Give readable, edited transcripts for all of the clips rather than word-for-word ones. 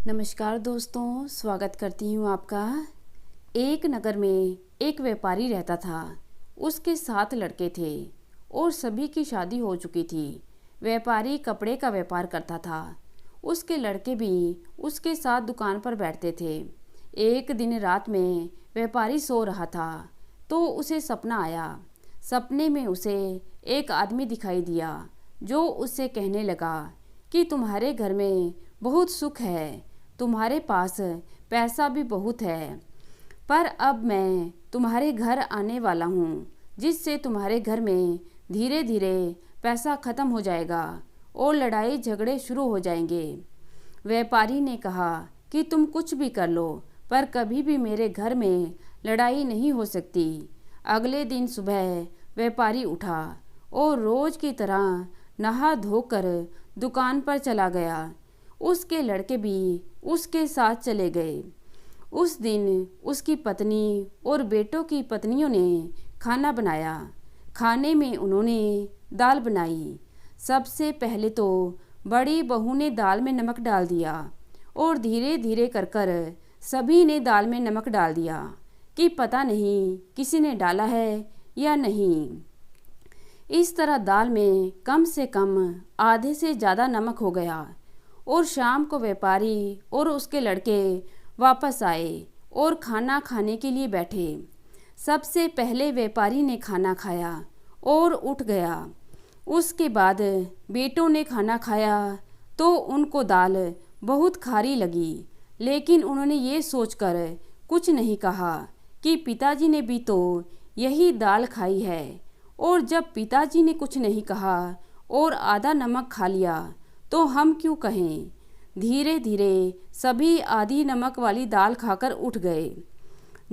नमस्कार दोस्तों, स्वागत करती हूँ आपका। एक नगर में एक व्यापारी रहता था। उसके 7 लड़के थे और सभी की शादी हो चुकी थी। व्यापारी कपड़े का व्यापार करता था। उसके लड़के भी उसके साथ दुकान पर बैठते थे। एक दिन रात में व्यापारी सो रहा था तो उसे सपना आया। सपने में उसे एक आदमी दिखाई दिया जो उससे कहने लगा कि तुम्हारे घर में बहुत सुख है, तुम्हारे पास पैसा भी बहुत है, पर अब मैं तुम्हारे घर आने वाला हूँ जिससे तुम्हारे घर में धीरे धीरे पैसा ख़त्म हो जाएगा और लड़ाई झगड़े शुरू हो जाएंगे। व्यापारी ने कहा कि तुम कुछ भी कर लो पर कभी भी मेरे घर में लड़ाई नहीं हो सकती। अगले दिन सुबह व्यापारी उठा और रोज़ की तरह नहा धोकर दुकान पर चला गया। उसके लड़के भी उसके साथ चले गए। उस दिन उसकी पत्नी और बेटों की पत्नियों ने खाना बनाया। खाने में उन्होंने दाल बनाई। सबसे पहले तो बड़ी बहू ने दाल में नमक डाल दिया और धीरे धीरे कर कर सभी ने दाल में नमक डाल दिया कि पता नहीं किसी ने डाला है या नहीं। इस तरह दाल में कम से कम आधे से ज़्यादा नमक हो गया और शाम को व्यापारी और उसके लड़के वापस आए और खाना खाने के लिए बैठे। सबसे पहले व्यापारी ने खाना खाया और उठ गया। उसके बाद बेटों ने खाना खाया तो उनको दाल बहुत खारी लगी, लेकिन उन्होंने ये सोचकर कुछ नहीं कहा कि पिताजी ने भी तो यही दाल खाई है। और जब पिताजी ने कुछ नहीं कहा और आधा नमक खा लिया तो हम क्यों कहें। धीरे धीरे सभी आधी नमक वाली दाल खाकर उठ गए।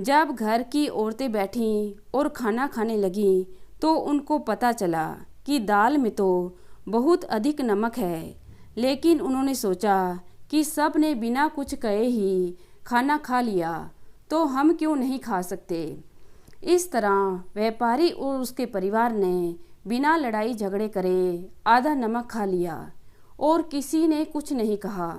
जब घर की औरतें बैठीं और खाना खाने लगीं तो उनको पता चला कि दाल में तो बहुत अधिक नमक है, लेकिन उन्होंने सोचा कि सब ने बिना कुछ कहे ही खाना खा लिया तो हम क्यों नहीं खा सकते। इस तरह व्यापारी और उसके परिवार ने बिना लड़ाई झगड़े करे आधा नमक खा लिया और किसी ने कुछ नहीं कहा।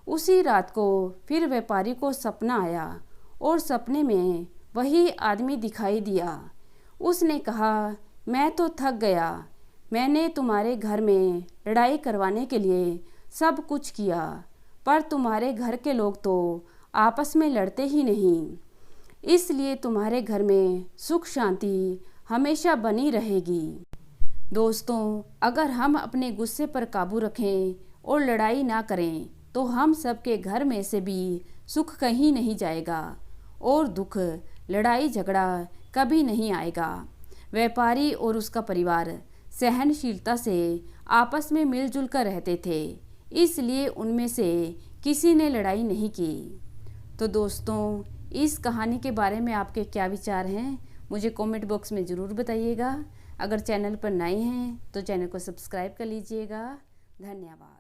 उसी रात को फिर व्यापारी को सपना आया और सपने में वही आदमी दिखाई दिया। उसने कहा, मैं तो थक गया, मैंने तुम्हारे घर में लड़ाई करवाने के लिए सब कुछ किया, पर तुम्हारे घर के लोग तो आपस में लड़ते ही नहीं, इसलिए तुम्हारे घर में सुख शांति हमेशा बनी रहेगी। दोस्तों, अगर हम अपने गुस्से पर काबू रखें और लड़ाई ना करें तो हम सबके घर में से भी सुख कहीं नहीं जाएगा और दुख, लड़ाई झगड़ा कभी नहीं आएगा। व्यापारी और उसका परिवार सहनशीलता से आपस में मिलजुल कर रहते थे, इसलिए उनमें से किसी ने लड़ाई नहीं की। तो दोस्तों, इस कहानी के बारे में आपके क्या विचार हैं, मुझे कमेंट बॉक्स में ज़रूर बताइएगा। अगर चैनल पर नए हैं तो चैनल को सब्सक्राइब कर लीजिएगा। धन्यवाद।